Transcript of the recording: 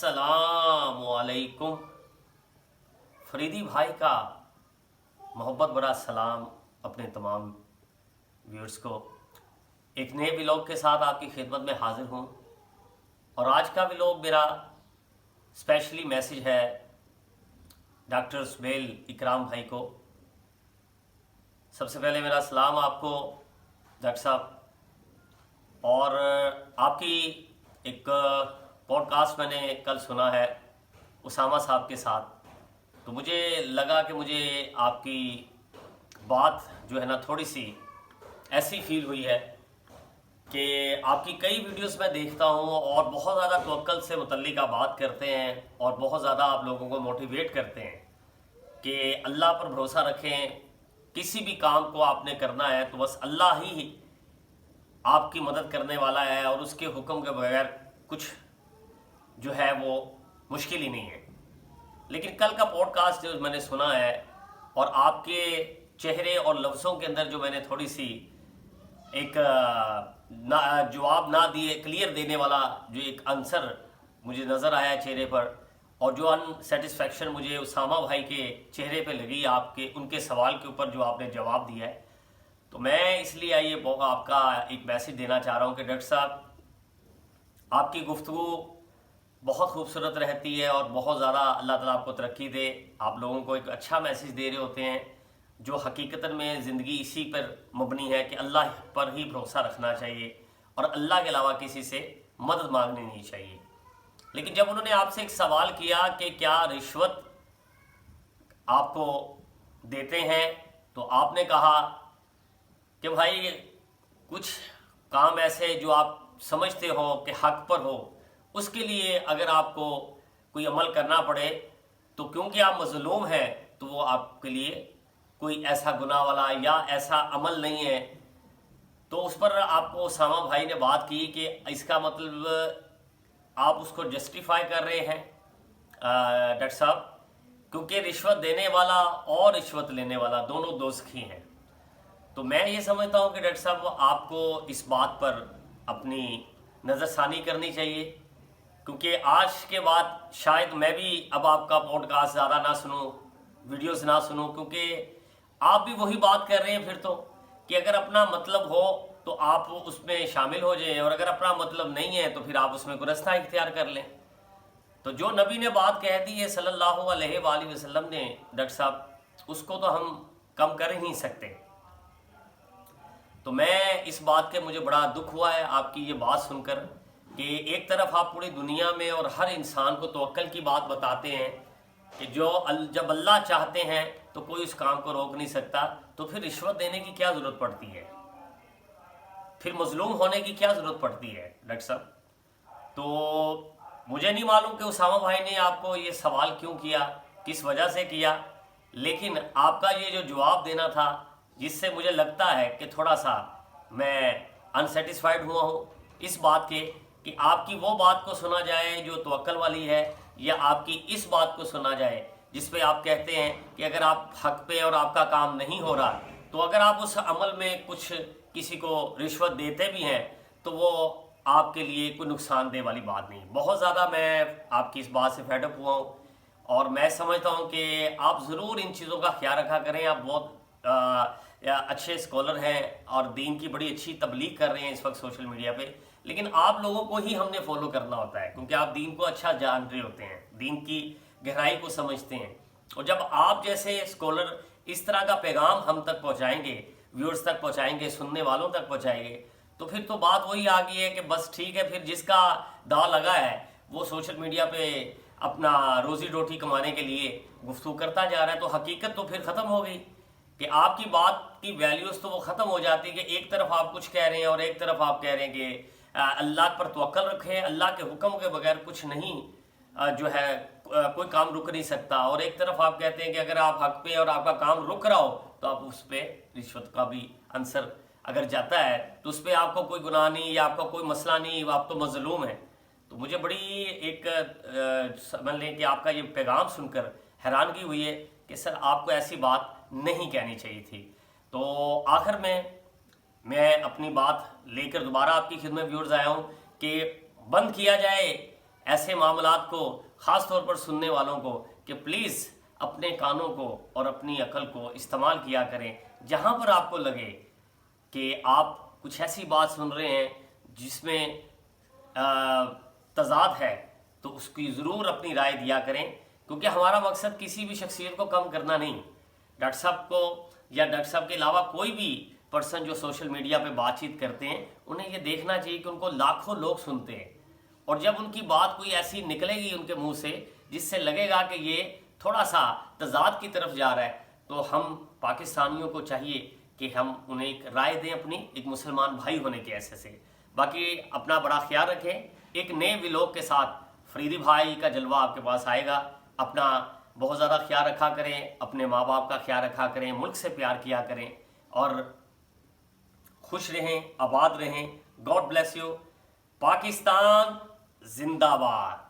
अस्सलाम वालेकुम। फरीदी भाई का मोहब्बत भरा सलाम अपने तमाम व्यूअर्स को। एक नए व्लॉग के साथ आपकी खिदमत में हाजिर हूँ और आज का व्लॉग मेरा स्पेशली मैसेज है डॉक्टर सुबेल इकराम भाई को। सबसे पहले मेरा सलाम आपको डॉक्टर साहब। और आपकी एक पॉडकास्ट मैंने कल सुना है उसामा साहब के साथ, तो मुझे लगा कि मुझे आपकी बात जो है ना थोड़ी सी ऐसी फील हुई है कि आपकी कई वीडियोस मैं देखता हूँ और बहुत ज़्यादा तवक्कल से मुतल्लिक आप बात करते हैं और बहुत ज़्यादा आप लोगों को मोटिवेट करते हैं कि अल्लाह पर भरोसा रखें, किसी भी काम को आपने करना है तो बस अल्लाह ही आपकी मदद करने वाला है और उसके हुक्म के बगैर कुछ जो है वो मुश्किल ही नहीं है। लेकिन कल का पॉडकास्ट जो मैंने सुना है और आपके चेहरे और लफ्ज़ों के अंदर जो मैंने थोड़ी सी एक जवाब ना दिए क्लियर देने वाला जो एक आंसर मुझे नज़र आया चेहरे पर, और जो अनसेटिस्फैक्शन मुझे उसामा भाई के चेहरे पे लगी आपके उनके सवाल के ऊपर जो आपने जवाब दिया है, तो मैं इसलिए ये आपका एक मैसेज देना चाह रहा हूँ कि डॉक्टर साहब आपकी गुफ्तगू बहुत खूबसूरत रहती है और बहुत ज़्यादा अल्लाह ताला आपको तरक्की दे। आप लोगों को एक अच्छा मैसेज दे रहे होते हैं जो हकीकतन में ज़िंदगी इसी पर मबनी है कि अल्लाह पर ही भरोसा रखना चाहिए और अल्लाह के अलावा किसी से मदद मांगनी नहीं चाहिए। लेकिन जब उन्होंने आपसे एक सवाल किया कि क्या रिश्वत आपको देते हैं, तो आपने कहा कि भाई कुछ काम ऐसे जो आप समझते हो कि हक पर हो, उसके लिए अगर आपको कोई अमल करना पड़े तो क्योंकि आप मज़लूम हैं तो वो आपके लिए कोई ऐसा गुनाह वाला या ऐसा अमल नहीं है। तो उस पर आपको उसामा भाई ने बात की कि इसका मतलब आप उसको जस्टिफाई कर रहे हैं डॉक्टर साहब, क्योंकि रिश्वत देने वाला और रिश्वत लेने वाला दोनों दोज़खी हैं। तो मैं ये समझता हूँ कि डॉक्टर साहब आपको इस बात पर अपनी नज़रसानी करनी चाहिए, क्योंकि आज के बाद शायद मैं भी अब आपका पॉडकास्ट ज़्यादा ना सुनूं, वीडियोस ना सुनूं, क्योंकि आप भी वही बात कर रहे हैं फिर तो कि अगर अपना मतलब हो तो आप उसमें शामिल हो जाएं और अगर अपना मतलब नहीं है तो फिर आप उसमें गुरस्ता इख्तियार कर लें। तो जो नबी ने बात कह दी है सल्लल्लाहु अलैहि वसल्लम ने डॉक्टर साहब, उसको तो हम कम कर ही नहीं सकते। तो मैं इस बात के मुझे बड़ा दुख हुआ है आपकी ये बात सुनकर कि एक तरफ आप पूरी दुनिया में और हर इंसान को तवक्कल की बात बताते हैं कि जब अल्लाह चाहते हैं तो कोई उस काम को रोक नहीं सकता, तो फिर रिश्वत देने की क्या ज़रूरत पड़ती है, फिर मजलूम होने की क्या ज़रूरत पड़ती है डॉक्टर साहब। तो मुझे नहीं मालूम कि उसामा भाई ने आपको ये सवाल क्यों किया, किस वजह से किया, लेकिन आपका ये जो जवाब देना था जिससे मुझे लगता है कि थोड़ा सा मैं अनसेटिस्फाइड हुआ हूँ इस बात के कि आपकी वो बात को सुना जाए जो तवक्कल वाली है, या आपकी इस बात को सुना जाए जिस पे आप कहते हैं कि अगर आप हक पे और आपका काम नहीं हो रहा तो अगर आप उस अमल में कुछ किसी को रिश्वत देते भी हैं तो वो आपके लिए कोई नुकसानदेह वाली बात नहीं। बहुत ज़्यादा मैं आपकी इस बात से फेडअप हुआ हूँ और मैं समझता हूँ कि आप ज़रूर इन चीज़ों का ख्याल रखा करें। आप बहुत अच्छे स्कॉलर हैं और दीन की बड़ी अच्छी तबलीग कर रहे हैं इस वक्त सोशल मीडिया पे, लेकिन आप लोगों को ही हमने फॉलो करना होता है क्योंकि आप दीन को अच्छा जान रहे होते हैं, दीन की गहराई को समझते हैं। और जब आप जैसे स्कॉलर इस तरह का पैगाम हम तक पहुंचाएंगे, व्यूअर्स तक पहुंचाएंगे, सुनने वालों तक पहुंचाएंगे, तो फिर तो बात वही आ गई है कि बस ठीक है, फिर जिसका दाव लगा है वो सोशल मीडिया पे अपना रोजी रोटी कमाने के लिए गुफ्तगू करता जा रहा है। तो हकीकत तो फिर ख़त्म हो गई कि आपकी बात की वैल्यूज़ तो वो ख़त्म हो जाती है कि एक तरफ आप कुछ कह रहे हैं और एक तरफ आप कह रहे हैं कि अल्लाह पर तवक्कल रखें, अल्लाह के हुक्म के बगैर कुछ नहीं जो है कोई काम रुक नहीं सकता, और एक तरफ आप कहते हैं कि अगर आप हक पे और आपका काम रुक रहा हो तो आप उस पर रिश्वत का भी आंसर अगर जाता है तो उस पर आपको कोई गुनाह नहीं या आपका कोई मसला नहीं, आप तो मजलूम हैं। तो मुझे बड़ी एक समझ लें कि आपका ये पैगाम सुनकर हैरानगी हुई है कि सर आपको ऐसी बात नहीं कहनी चाहिए थी। तो आखिर में मैं अपनी बात लेकर दोबारा आपकी खिदमत व्यूअर्स आया हूँ कि बंद किया जाए ऐसे मामलात को ख़ास तौर पर सुनने वालों को कि प्लीज़ अपने कानों को और अपनी अकल को इस्तेमाल किया करें। जहाँ पर आपको लगे कि आप कुछ ऐसी बात सुन रहे हैं जिसमें तज़ाद है, तो उसकी ज़रूर अपनी राय दिया करें, क्योंकि हमारा मकसद किसी भी शख्सियत को कम करना नहीं। डॉक्टर साहब को या डॉक्टर साहब के अलावा कोई भी पर्सन जो सोशल मीडिया पे बातचीत करते हैं, उन्हें ये देखना चाहिए कि उनको लाखों लोग सुनते हैं, और जब उनकी बात कोई ऐसी निकलेगी उनके मुंह से जिससे लगेगा कि ये थोड़ा सा तज़ाद की तरफ जा रहा है, तो हम पाकिस्तानियों को चाहिए कि हम उन्हें एक राय दें अपनी, एक मुसलमान भाई होने के ऐसे से। बाकी अपना बड़ा ख्याल रखें। एक नए व्लॉग के साथ फरीदी भाई का जलवा आपके पास आएगा। अपना बहुत ज़्यादा ख्याल रखा करें, अपने माँ बाप का ख्याल रखा करें, मुल्क से प्यार किया करें और खुश रहें, आबाद रहें। God bless you. पाकिस्तान जिंदाबाद।